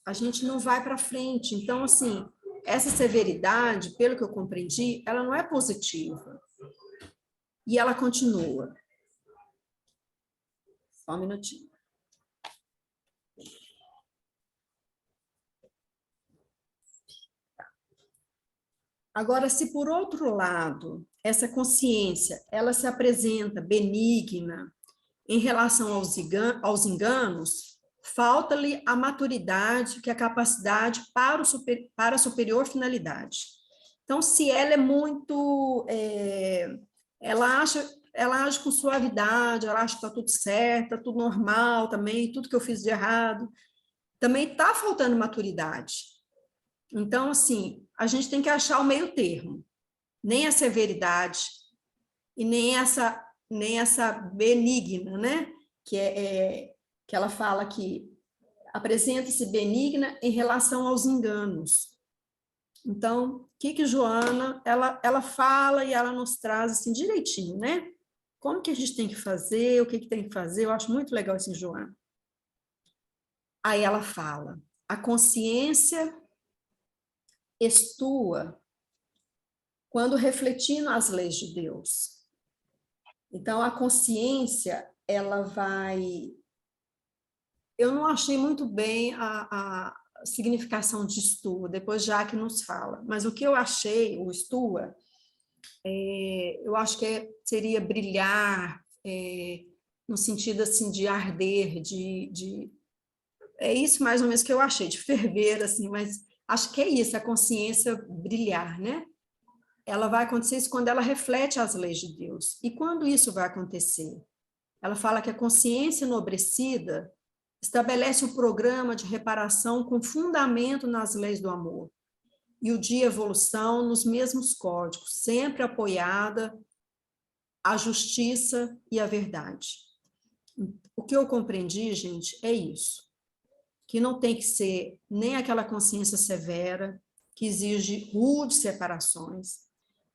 a gente não vai para frente. Então, assim, essa severidade, pelo que eu compreendi, ela não é positiva. E ela continua. Só um minutinho. Agora, se por outro lado, essa consciência, ela se apresenta benigna em relação aos enganos, falta-lhe a maturidade, que é a capacidade para a superior finalidade. Então, se ela é muito... ela age com suavidade, ela acha que está tudo certo, está tudo normal também, tudo que eu fiz de errado. Também está faltando maturidade. Então, assim, a gente tem que achar o meio termo. Nem a severidade e nem essa benigna, né? Que ela fala que apresenta-se benigna em relação aos enganos. Então, o que Joana, ela fala e ela nos traz assim direitinho, né? Como que a gente tem que fazer, o que tem que fazer, eu acho muito legal isso em Joana. Aí ela fala, a consciência estua quando refletindo as leis de Deus. Então, a consciência, ela vai... Eu não achei muito bem a significação de estua, depois Jaque nos fala, mas o que eu achei, o estua, eu acho que seria brilhar, no sentido assim de arder, é isso mais ou menos que eu achei, de ferver, assim, mas acho que é isso, a consciência brilhar, né? Ela vai acontecer isso quando ela reflete as leis de Deus. E quando isso vai acontecer? Ela fala que a consciência enobrecida estabelece um programa de reparação com fundamento nas leis do amor e o de evolução nos mesmos códigos, sempre apoiada a justiça e a verdade. O que eu compreendi, gente, é isso, que não tem que ser nem aquela consciência severa, que exige rudes separações,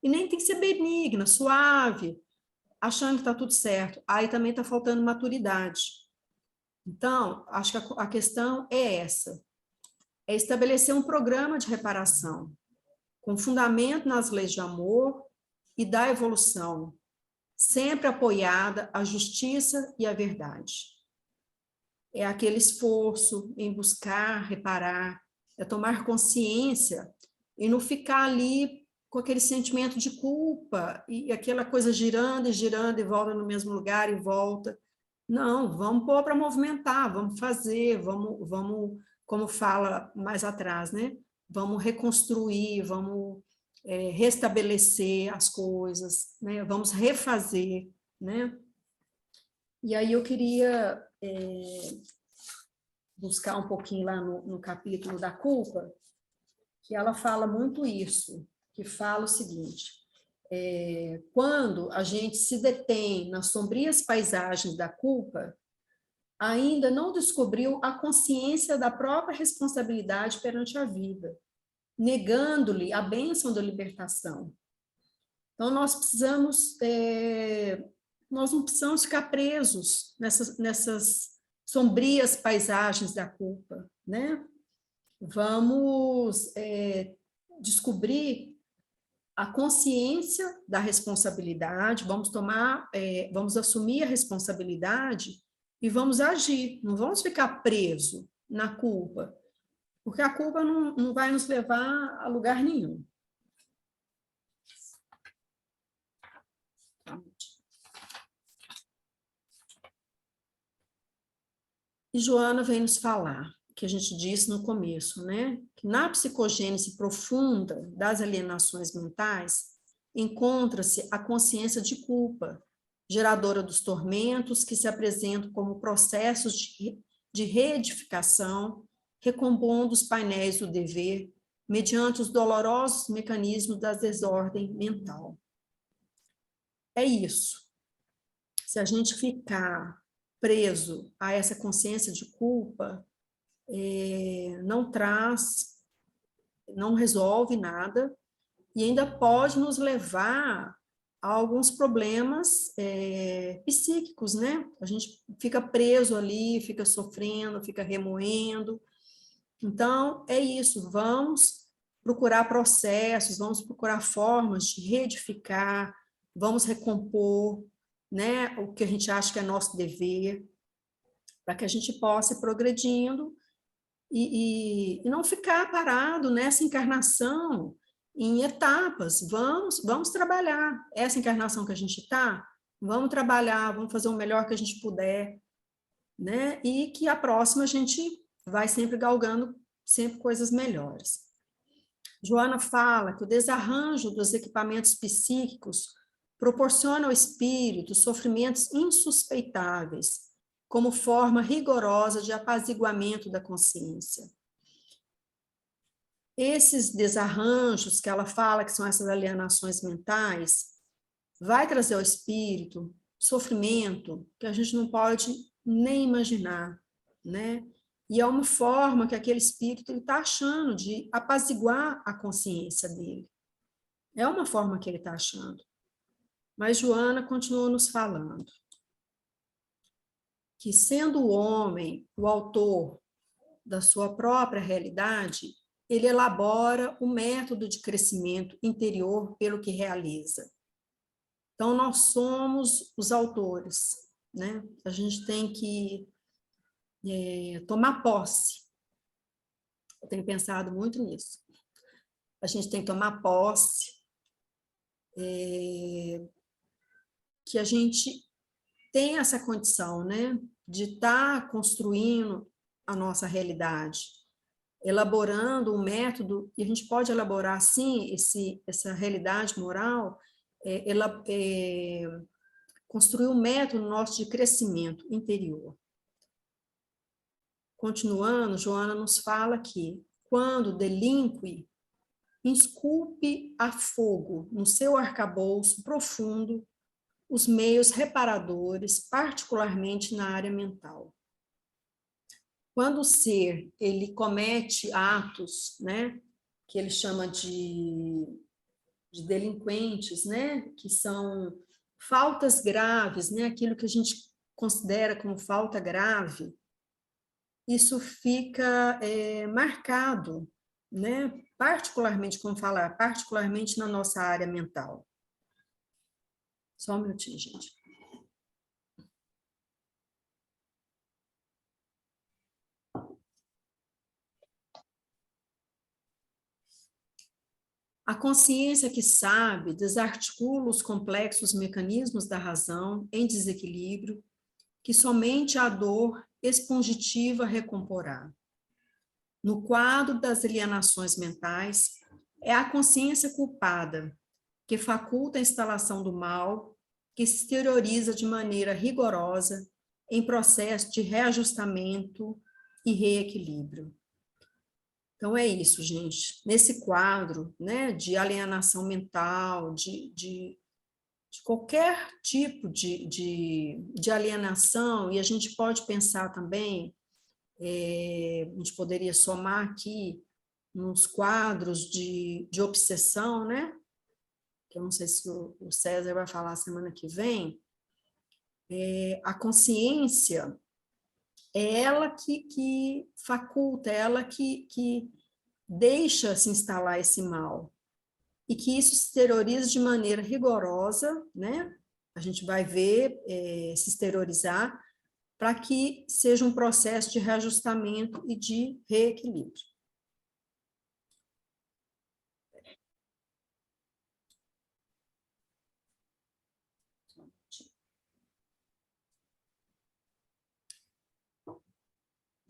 e nem tem que ser benigna, suave, achando que está tudo certo. Aí também está faltando maturidade. Então, acho que a questão é essa, é estabelecer um programa de reparação, com fundamento nas leis de amor e da evolução, sempre apoiada a justiça e a verdade. É aquele esforço em buscar, reparar, é tomar consciência e não ficar ali com aquele sentimento de culpa e aquela coisa girando e volta no mesmo lugar e volta. Não, vamos pôr para movimentar, vamos fazer, vamos, como fala mais atrás, né? Vamos reconstruir, vamos restabelecer as coisas, né? Vamos refazer, né? E aí eu queria buscar um pouquinho lá no capítulo da culpa, que ela fala muito isso, que fala o seguinte, quando a gente se detém nas sombrias paisagens da culpa, ainda não descobriu a consciência da própria responsabilidade perante a vida, negando-lhe a bênção da libertação. Então, nós não precisamos ficar presos nessas sombrias paisagens da culpa, né? Vamos descobrir a consciência da responsabilidade, vamos assumir a responsabilidade e vamos agir, não vamos ficar presos na culpa, porque a culpa não vai nos levar a lugar nenhum. E Joana vem nos falar, que a gente disse no começo, né? Que na psicogênese profunda das alienações mentais, encontra-se a consciência de culpa, geradora dos tormentos que se apresentam como processos de reedificação, recompondo os painéis do dever, mediante os dolorosos mecanismos da desordem mental. É isso. Se a gente ficar preso a essa consciência de culpa, não traz, não resolve nada, e ainda pode nos levar a alguns problemas psíquicos, né? A gente fica preso ali, fica sofrendo, fica remoendo. Então, é isso, vamos procurar processos, vamos procurar formas de reedificar, vamos recompor, né, o que a gente acha que é nosso dever, para que a gente possa ir progredindo e não ficar parado nessa encarnação em etapas. Vamos trabalhar. Essa encarnação que a gente está, vamos trabalhar, vamos fazer o melhor que a gente puder, né? E que a próxima a gente vai sempre galgando sempre coisas melhores. Joana fala que o desarranjo dos equipamentos psíquicos proporciona ao espírito sofrimentos insuspeitáveis, como forma rigorosa de apaziguamento da consciência. Esses desarranjos que ela fala, que são essas alienações mentais, vai trazer ao espírito sofrimento que a gente não pode nem imaginar, né? E é uma forma que aquele espírito está achando de apaziguar a consciência dele. É uma forma que ele está achando. Mas Joana continua nos falando que, sendo o homem o autor da sua própria realidade, ele elabora o método de crescimento interior pelo que realiza. Então, nós somos os autores, né? A gente tem que tomar posse. Eu tenho pensado muito nisso. A gente tem que tomar posse, que a gente tem essa condição, né, de estar construindo a nossa realidade, elaborando um método, e a gente pode elaborar, sim, essa realidade moral, construir um método nosso de crescimento interior. Continuando, Joana nos fala que, quando delinque, esculpe a fogo no seu arcabouço profundo os meios reparadores, particularmente na área mental. Quando o ser ele comete atos, né, que ele chama de delinquentes, né, que são faltas graves, né, aquilo que a gente considera como falta grave, isso fica marcado, né, particularmente, como falar, particularmente na nossa área mental. Só um minutinho, gente. A consciência que sabe desarticula os complexos mecanismos da razão em desequilíbrio, que somente a dor expungitiva recomporá. No quadro das alienações mentais, é a consciência culpada que faculta a instalação do mal, que se exterioriza de maneira rigorosa em processo de reajustamento e reequilíbrio. Então, é isso, gente. Nesse quadro, né, de alienação mental, de qualquer tipo de alienação, e a gente pode pensar também, a gente poderia somar aqui nos quadros de obsessão, né? Que eu não sei se o César vai falar semana que vem, a consciência é ela que faculta, é ela que deixa se instalar esse mal, e que isso se exterioriza de maneira rigorosa, né? A gente vai ver se exteriorizar, para que seja um processo de reajustamento e de reequilíbrio.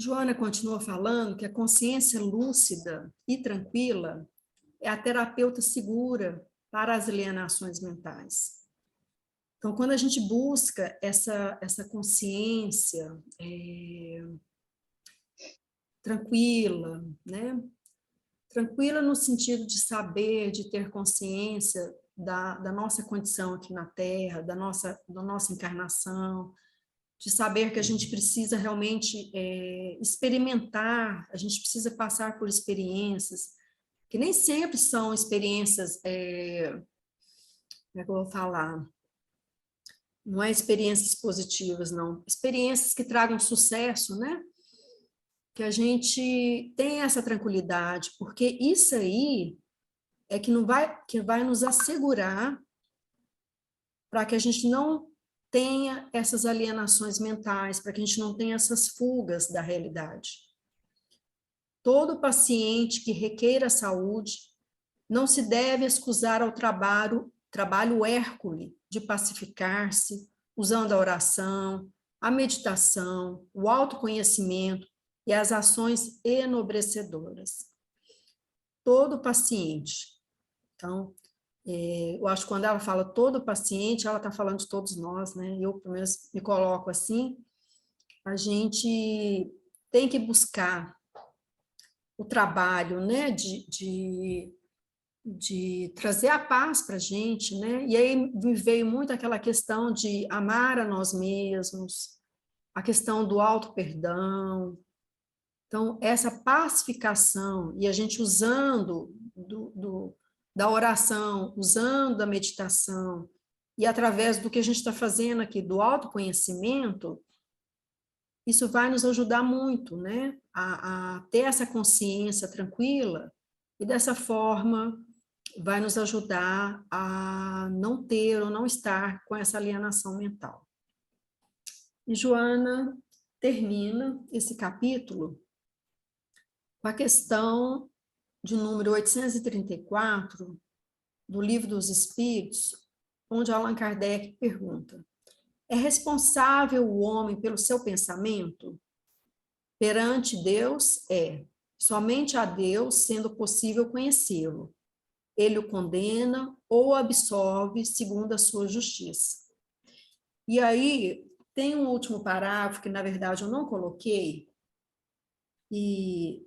Joana continua falando que a consciência lúcida e tranquila é a terapeuta segura para as alienações mentais. Então, quando a gente busca essa consciência tranquila, né? Tranquila no sentido de saber, de ter consciência da nossa condição aqui na Terra, da nossa encarnação, de saber que a gente precisa realmente experimentar, a gente precisa passar por experiências, que nem sempre são experiências, como é que eu vou falar? Não é experiências positivas, não. Experiências que tragam sucesso, né? Que a gente tem essa tranquilidade, porque isso aí é que vai nos assegurar para que a gente não tenha essas alienações mentais, para que a gente não tenha essas fugas da realidade. Todo paciente que requeira saúde não se deve excusar ao trabalho hércule de pacificar-se, usando a oração, a meditação, o autoconhecimento e as ações enobrecedoras. Todo paciente. Então, eu acho que quando ela fala todo paciente, ela está falando de todos nós, né? Eu, pelo menos, me coloco assim. A gente tem que buscar o trabalho, né? De trazer a paz para a gente, né? E aí me veio muito aquela questão de amar a nós mesmos, a questão do auto-perdão. Então, essa pacificação, e a gente usando da oração, usando da meditação, e através do que a gente está fazendo aqui, do autoconhecimento, isso vai nos ajudar muito, né? A ter essa consciência tranquila, e dessa forma vai nos ajudar a não ter ou não estar com essa alienação mental. E Joana termina esse capítulo com a questão de número 834 do Livro dos Espíritos, onde Allan Kardec pergunta: é responsável o homem pelo seu pensamento? Perante Deus é, somente a Deus sendo possível conhecê-lo. Ele o condena ou absolve segundo a sua justiça. E aí, tem um último parágrafo que, na verdade, eu não coloquei, e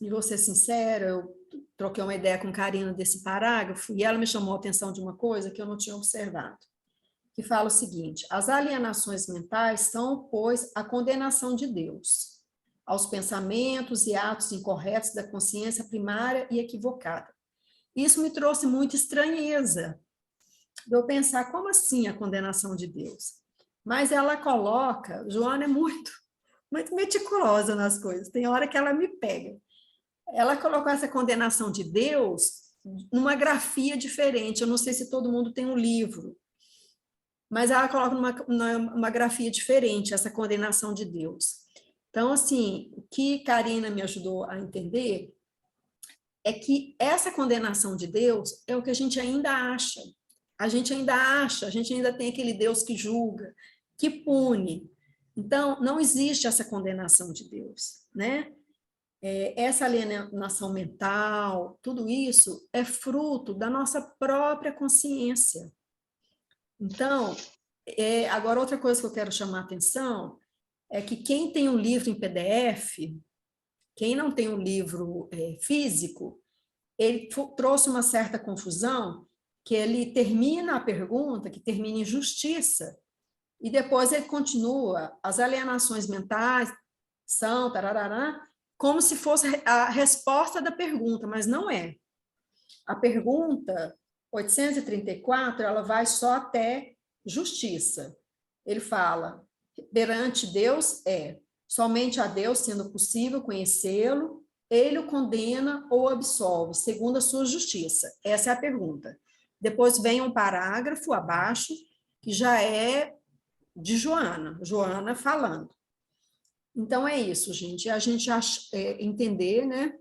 vou ser sincera, eu troquei uma ideia com Karina desse parágrafo, e ela me chamou a atenção de uma coisa que eu não tinha observado, que fala o seguinte: as alienações mentais são, pois, a condenação de Deus aos pensamentos e atos incorretos da consciência primária e equivocada. Isso me trouxe muita estranheza, de eu pensar, como assim a condenação de Deus? Mas ela coloca, Joana é muito meticulosa nas coisas, tem hora que ela me pega. Ela colocou essa condenação de Deus numa grafia diferente, eu não sei se todo mundo tem um livro, mas ela coloca numa grafia diferente, essa condenação de Deus. Então, assim, o que Karina me ajudou a entender é que essa condenação de Deus é o que a gente ainda acha. A gente ainda acha, a gente ainda tem aquele Deus que julga, que pune. Então, não existe essa condenação de Deus, né? Essa alienação mental, tudo isso é fruto da nossa própria consciência. Então, agora outra coisa que eu quero chamar a atenção é que quem tem um livro em PDF, quem não tem um livro físico, ele trouxe uma certa confusão, que ele termina a pergunta, que termina em justiça, e depois ele continua, as alienações mentais são, tarará, como se fosse a resposta da pergunta, mas não é. A pergunta 834, ela vai só até justiça. Ele fala, perante Deus é, somente a Deus sendo possível conhecê-lo, ele o condena ou absolve, segundo a sua justiça. Essa é a pergunta. Depois vem um parágrafo abaixo, que já é de Joana falando. Então, é isso, gente. A gente entender, né,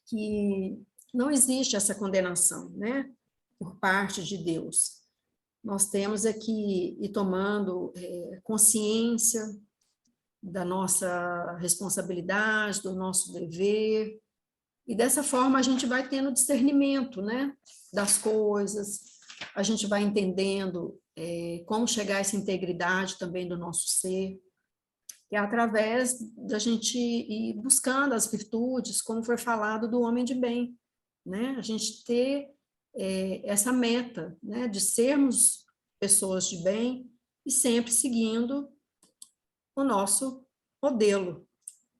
que não existe essa condenação, né, por parte de Deus. Nós temos aqui ir tomando consciência da nossa responsabilidade, do nosso dever, e dessa forma a gente vai tendo discernimento, né, das coisas, a gente vai entendendo como chegar a essa integridade também do nosso ser, que é através da gente ir buscando as virtudes, como foi falado do homem de bem, né, a gente ter essa meta, né, de sermos pessoas de bem e sempre seguindo o nosso modelo,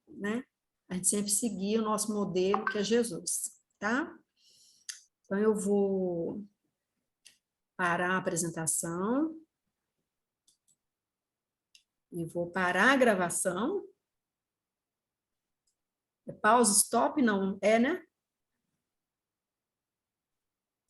né? A gente sempre seguir o nosso modelo, que é Jesus, tá? Então, eu vou parar a apresentação e vou parar a gravação. É pausa, stop? Não, é, né?